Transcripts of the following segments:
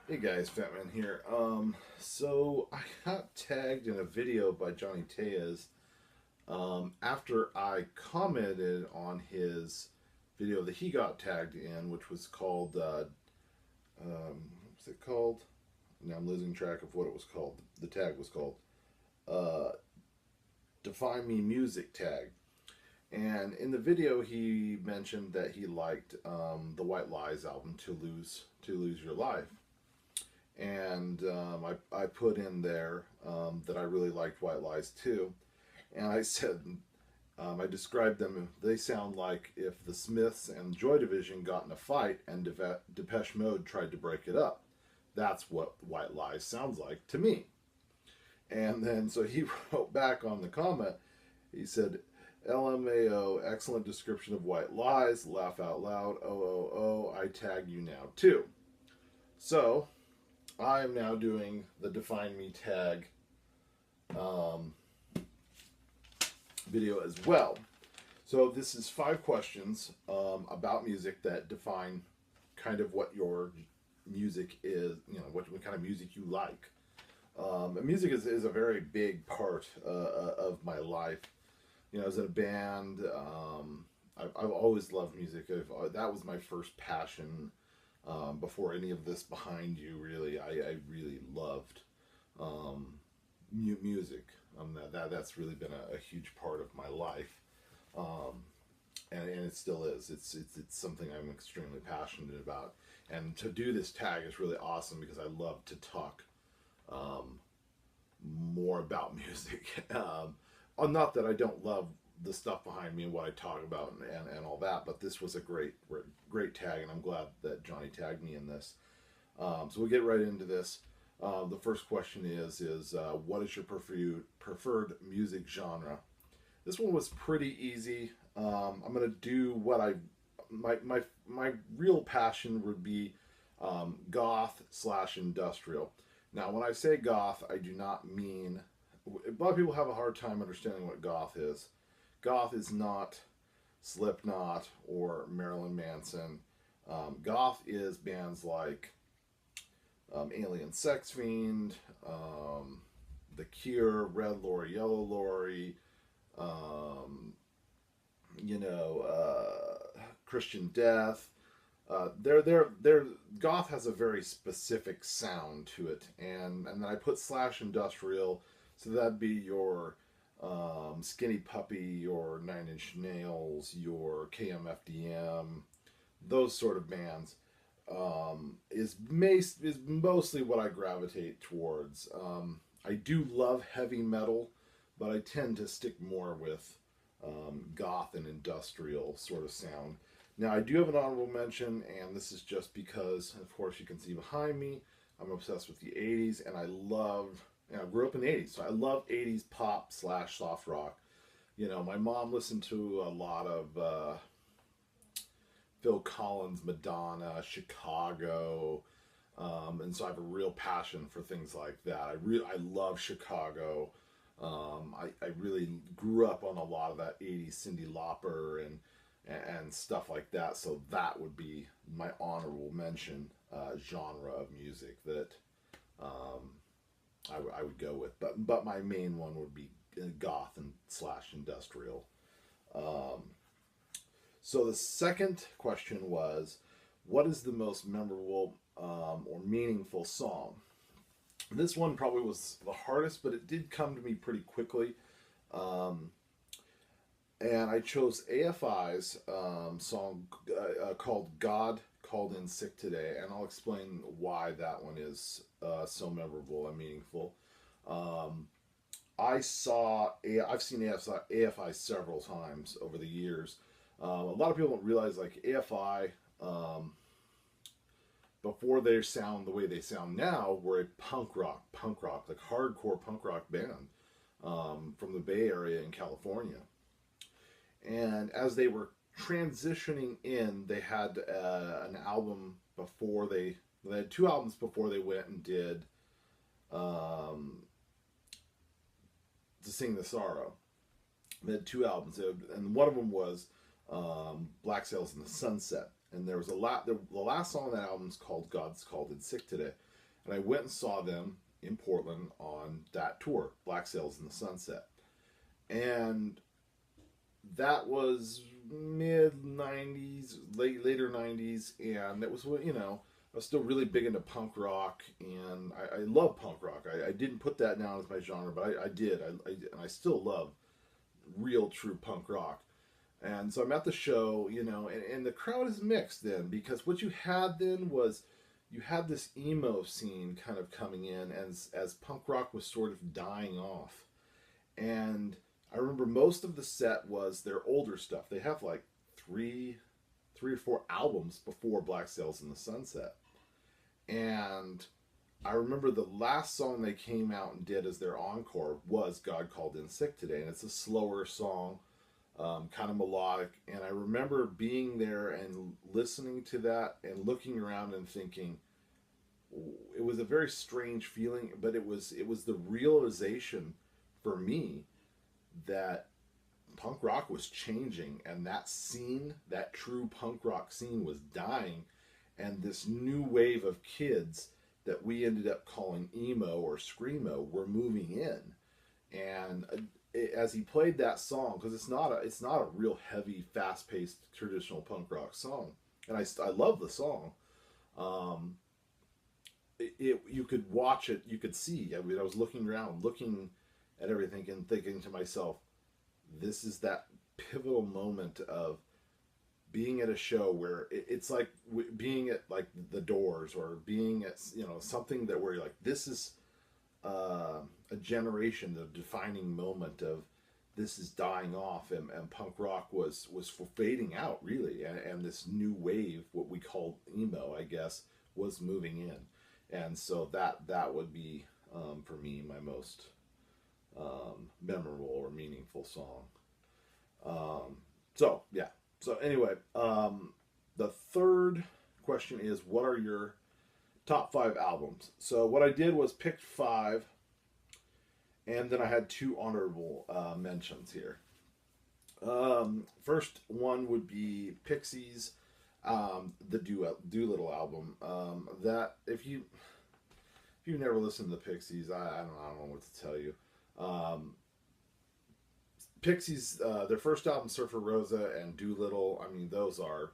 Hey guys, Fatman here. So I got tagged in a video by Johnny Tellez after I commented on his video that he got tagged in, which was called, what was it called? Now I'm losing track of what it was called. The tag was called uh, Define Me Music Tag. And in the video, he mentioned that he liked the White Lies album, To Lose Your Life. And I put in there that I really liked White Lies too, and I said I described them. They sound like if the Smiths and Joy Division got in a fight and Depeche Mode tried to break it up. That's what White Lies sounds like to me. And then so he wrote back on the comment. He said, "LMAO, excellent description of White Lies. Laugh out loud. I tag you now too." So I am now doing the Define Me tag um, video as well. So this is 5 questions about music that define kind of what your music is, what kind of music you like. And music is a very big part of my life. As in a band, I've always loved music. That was my first passion before any of this behind you. Really, I really loved um, music. That's really been a huge part of my life, um, and it still is. It's something I'm extremely passionate about. And to do this tag is really awesome because I love to talk um, more about music. Not that I don't love the stuff behind me and what I talk about and all that, but this was a great tag, and I'm glad that Johnny tagged me in this. So we'll get right into this. The first question is what is your preferred music genre? This one was pretty easy. I'm gonna do what I my real passion would be goth slash industrial. Now, when I say goth, I do not mean. A lot of people have a hard time understanding what goth is. Goth is not Slipknot or Marilyn Manson. Goth is bands like Alien Sex Fiend, The Cure, Red Lorry, Yellow Lorry, um, Christian Death. They're goth has a very specific sound to it, and then I put slash industrial, so that'd be your Skinny Puppy, your Nine Inch Nails, your KMFDM, those sort of bands. Is mostly what I gravitate towards. I do love heavy metal, but I tend to stick more with goth and industrial sort of sound. Now, I do have an honorable mention, and this is just because, of course, you can see behind me, I'm obsessed with the 80s, and I grew up in the 80s, so I love 80s pop slash soft rock. My mom listened to a lot of Phil Collins, Madonna, Chicago, and so I have a real passion for things like that. I love Chicago. I really grew up on a lot of that 80s Cyndi Lauper and stuff like that. So that would be my honorable mention genre of music that um, I would go with. But my main one would be goth and slash industrial. Um, so the second question was, what is the most memorable or meaningful song? This one probably was the hardest, but it did come to me pretty quickly. Um, and I chose AFI's song called God Called In Sick Today, and I'll explain why that one is so memorable and meaningful. Um, I've seen AFI several times over the years. A lot of people don't realize like AFI, before they sound the way they sound now, were a punk rock, like hardcore punk rock band from the Bay Area in California. And as they were transitioning in, they had an album before they had 2 albums before they went and did um, To Sing the Sorrow. They had 2 albums, and one of them was Black Sails in the Sunset. And there was the last song on that album is called God's Called In Sick Today. and I went and saw them in Portland on that tour, Black Sails in the Sunset. And that was mid 90s, later 90s, and it was, you know, I was still really big into punk rock, and I love punk rock. I didn't put that down as my genre, but I did. And I still love real, true punk rock. And so I'm at the show, you know, and the crowd is mixed then, because what you had then was you had this emo scene kind of coming in as punk rock was sort of dying off. And I remember most of the set was their older stuff. They have like three or four albums before Black Sails in the Sunset. And I remember the last song they came out and did as their encore was God Called In Sick Today. And it's a slower song, kind of melodic. And I remember being there and listening to that and looking around and thinking, it was a very strange feeling, but it was the realization for me that punk rock was changing, and that scene, that true punk rock scene, was dying, and this new wave of kids that we ended up calling emo or screamo were moving in. And as he played that song, because it's not a real heavy, fast-paced traditional punk rock song, and I love the song. You could watch it, you could see. I mean, I was looking around, looking at everything, and thinking to myself, this is that pivotal moment of being at a show where it's like being at like the Doors, or being at, you know, something that where you're like, this is a generation, the defining moment of this is dying off, and punk rock was fading out really, and this new wave, what we call emo, I guess, was moving in. And so that would be, for me, my most memorable or meaningful song. So yeah. So anyway, the third question is, what are your top 5 albums? So what I did was picked 5, and then I had 2 honorable mentions here. First one would be Pixies, the Doolittle album. That if you've never listened to the Pixies, I don't know what to tell you. Pixies, their first album, Surfer Rosa and Doolittle, I mean, those are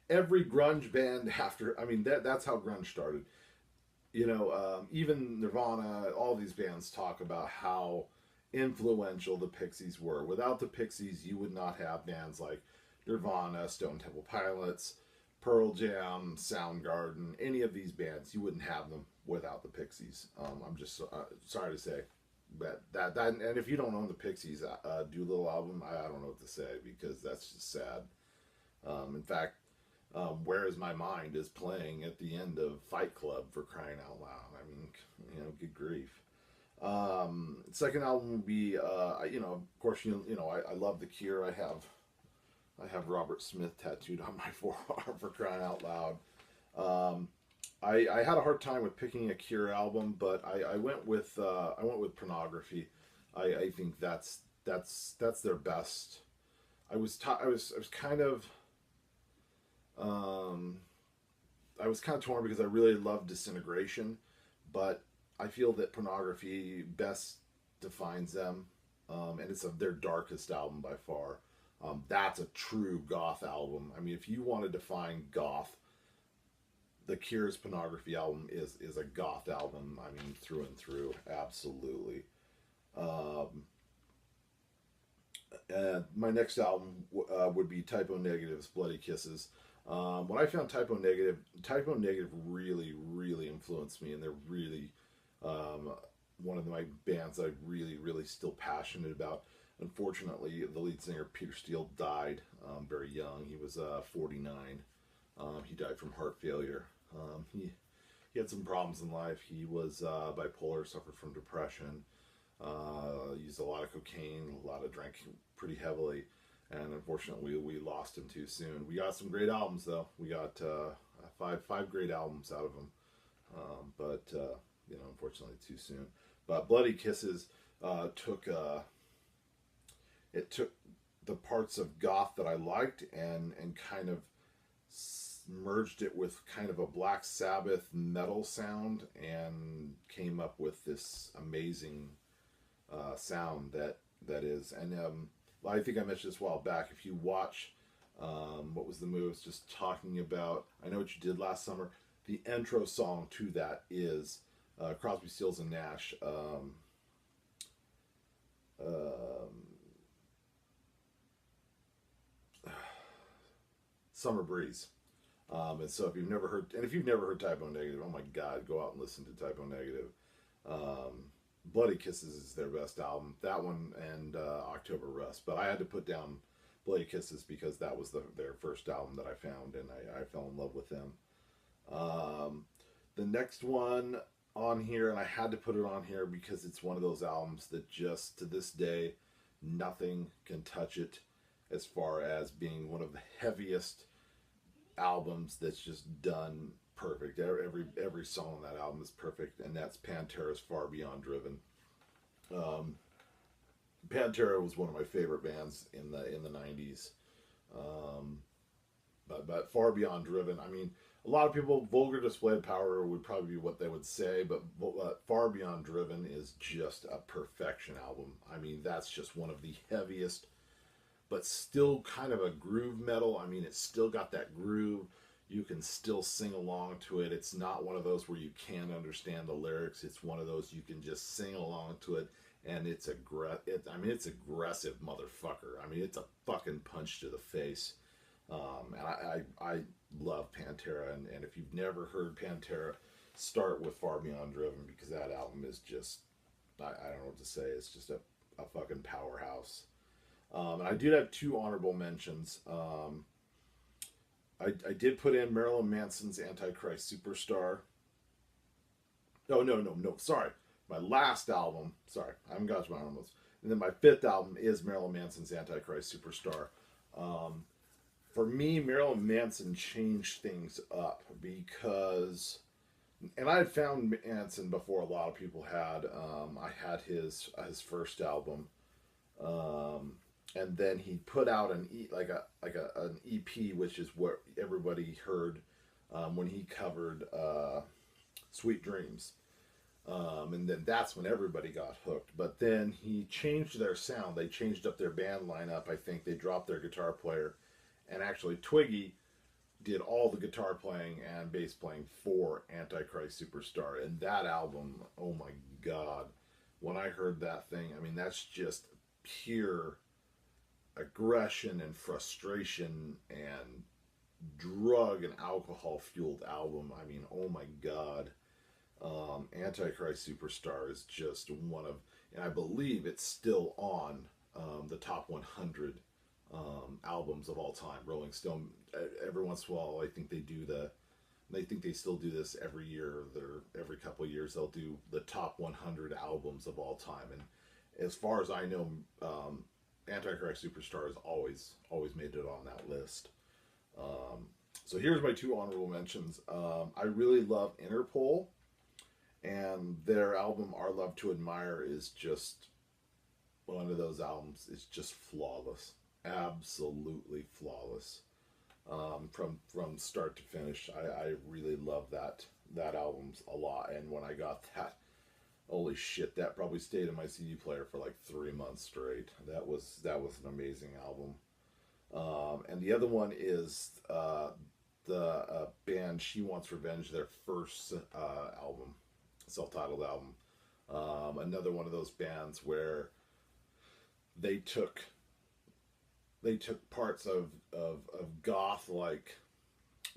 every grunge band after. I mean, that's how grunge started. You know, even Nirvana, all these bands talk about how influential the Pixies were. Without the Pixies, you would not have bands like Nirvana, Stone Temple Pilots, Pearl Jam, Soundgarden, any of these bands. You wouldn't have them without the Pixies. I'm just sorry to say. But that and if you don't own the Pixies Doolittle album, I don't know what to say, because that's just sad. In fact, Where Is My Mind is playing at the end of Fight Club, for crying out loud. I mean, you know, good grief. Second album would be, you know, of course, I love The Cure. I have Robert Smith tattooed on my forearm, for crying out loud. I had a hard time with picking a Cure album, but I went with Pornography. I think that's their best. I was kind of I was kind of torn, because I really love Disintegration, but I feel that Pornography best defines them, and it's their darkest album by far. That's a true goth album. I mean, if you want to define goth, the Cure's Pornography album is a goth album. I mean, through and through, absolutely. And my next album would be Type O Negative's Bloody Kisses. When I found Type O Negative really, really influenced me, and they're really one of my bands I really, really still passionate about. Unfortunately, the lead singer, Peter Steele, died very young. He was 49. He died from heart failure. He had some problems in life. He was bipolar, suffered from depression, used a lot of cocaine, a lot of drank pretty heavily, and unfortunately we lost him too soon. We got some great albums though. We got five great albums out of him, but you know, unfortunately too soon. But Bloody Kisses took the parts of goth that I liked and kind of merged it with kind of a Black Sabbath metal sound and came up with this amazing sound that is. And I think I mentioned this a while back. If you watch, what was the movie I was just talking about? I Know What You Did Last Summer. The intro song to that is Crosby, Stills, and Nash. Summer Breeze. And so if you've never heard Type O Negative, oh my God, go out and listen to Type O Negative. Bloody Kisses is their best album. That one and October Rust. But I had to put down Bloody Kisses because that was their first album that I found, and I fell in love with them. The next one on here, and I had to put it on here because it's one of those albums that just to this day, nothing can touch it as far as being one of the heaviest albums that's just done perfect. Every song on that album is perfect, and that's Pantera's Far Beyond Driven. Pantera was one of my favorite bands in the 90s. But Far Beyond Driven, I mean, a lot of people, Vulgar Display of Power would probably be what they would say, but Far Beyond Driven is just a perfection album. I mean, that's just one of the heaviest, but still kind of a groove metal. I mean, it's still got that groove. You can still sing along to it. It's not one of those where you can't understand the lyrics. It's one of those you can just sing along to it, and it's aggressive motherfucker. I mean, it's a fucking punch to the face. And I love Pantera, and if you've never heard Pantera, start with Far Beyond Driven, because that album is just, I don't know what to say, it's just a fucking powerhouse. And I did have two honorable mentions. I did put in Marilyn Manson's Antichrist Superstar. No, sorry. My last album, sorry, I haven't got to my albums. And then my fifth album is Marilyn Manson's Antichrist Superstar. For me, Marilyn Manson changed things up because, and I had found Manson before a lot of people had. I had his first album, and then he put out an EP, which is what everybody heard when he covered Sweet Dreams. And then that's when everybody got hooked. But then he changed their sound. They changed up their band lineup. I think they dropped their guitar player. And actually, Twiggy did all the guitar playing and bass playing for Antichrist Superstar. And that album, oh my God. When I heard that thing, I mean, that's just pure aggression and frustration and drug and alcohol-fueled album. I mean, oh my God. Antichrist Superstar is just one of, and I believe it's still on the top 100 albums of all time. Rolling Stone, every once in a while, I think they still do this every year, every couple of years, they'll do the top 100 albums of all time. And as far as I know, Antichrist Superstar has always made it on that list. So here's my two honorable mentions. I really love Interpol, and their album Our Love to Admire is just one of those albums. It's just flawless. Absolutely flawless, from start to finish. I really love that album a lot, and when I got that, holy shit, that probably stayed in my CD player for like 3 months straight. That was an amazing album. And the other one is the band She Wants Revenge, their first album, self-titled album. Another one of those bands where they took parts of goth like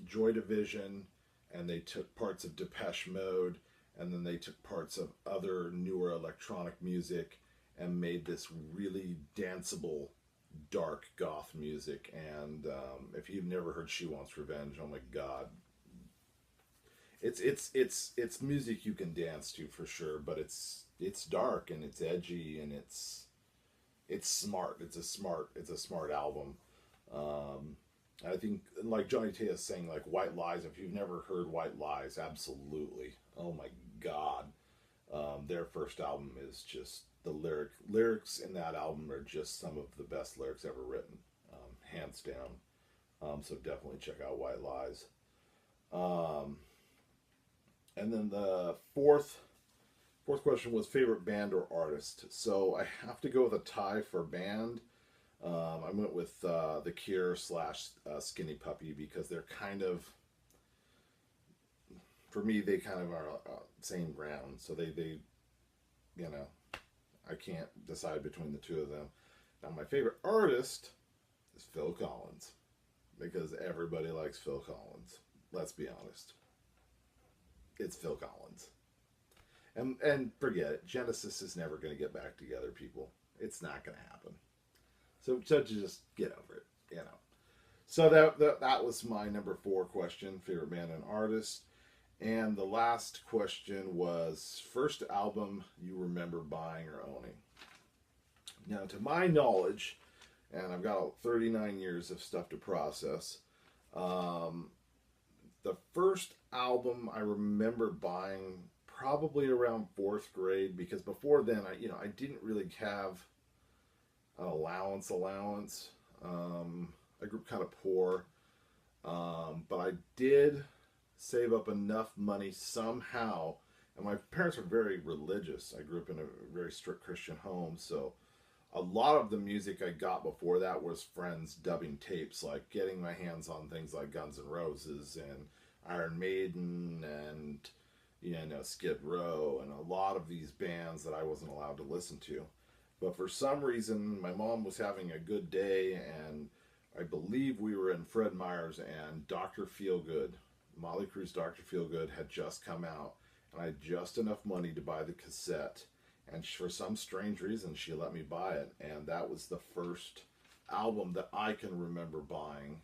Joy Division, and they took parts of Depeche Mode, and then they took parts of other newer electronic music and made this really danceable, dark goth music. And if you've never heard She Wants Revenge, oh my God, it's music you can dance to for sure, but it's dark and it's edgy and it's smart. It's a smart album. I think, like Johnny T is saying, like White Lies. If you've never heard White Lies, absolutely. Oh my God, their first album is just, the lyrics in that album are just some of the best lyrics ever written, hands down. So definitely check out White Lies. Um, and then the fourth question was favorite band or artist. So I have to go with a tie for band. I went with The Cure slash Skinny Puppy because they're kind of, for me, they kind of are same ground. So they, you know, I can't decide between the two of them. Now my favorite artist is Phil Collins because everybody likes Phil Collins. Let's be honest. It's Phil Collins. And forget it. Genesis is never going to get back together, people. It's not going to happen. So just get over it, you know. So that was my number 4 question, favorite band and artist. And the last question was first album you remember buying or owning. Now, to my knowledge, and I've got 39 years of stuff to process, the first album I remember buying probably around 4th grade, because before then I didn't really have an allowance. I grew up kind of poor, but I did save up enough money somehow, and my parents were very religious. I grew up in a very strict Christian home, so a lot of the music I got before that was friends dubbing tapes, like getting my hands on things like Guns N' Roses and Iron Maiden and Skid Row and a lot of these bands that I wasn't allowed to listen to. But for some reason, my mom was having a good day, and I believe we were in Fred Meyer's, and Dr. Feelgood, Molly Crew's Dr. Feelgood, had just come out, and I had just enough money to buy the cassette. And for some strange reason, she let me buy it, and that was the first album that I can remember buying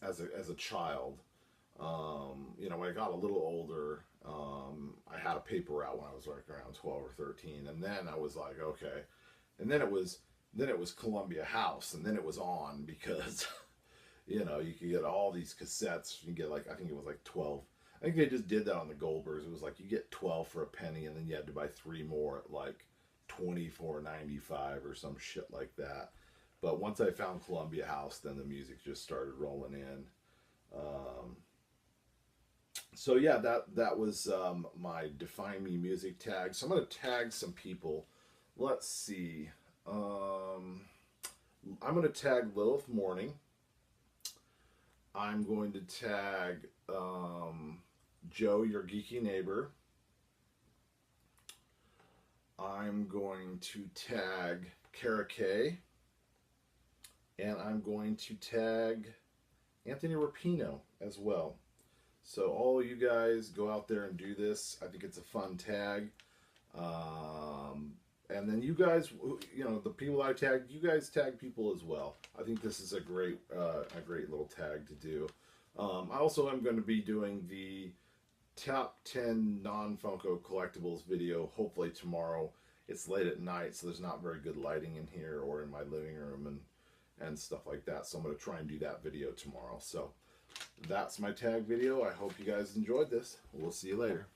as a child. When I got a little older, I had a paper route when I was like around 12 or 13, and then I was like, okay, and then it was Columbia House, and then it was on because you could get all these cassettes. You can get I think it was like 12. I think they just did that on the Goldbergs. It was like you get 12 for a penny, and then you had to buy 3 more at like $24.95 or some shit like that. But once I found Columbia House, then the music just started rolling in. So yeah, that was my Define Me music tag. So I'm going to tag some people. Let's see. I'm going to tag Lilith Morning. I'm going to tag Joe, your geeky neighbor. I'm going to tag Kara Kay. And I'm going to tag Anthony Rapino as well. So all you guys go out there and do this. I think it's a fun tag. And then you guys, the people I tagged, you guys tag people as well. I think this is a great little tag to do. I also am going to be doing the top 10 non-Funko collectibles video, hopefully tomorrow. It's late at night, so there's not very good lighting in here or in my living room and stuff like that. So I'm going to try and do that video tomorrow. So that's my tag video. I hope you guys enjoyed this. We'll see you later.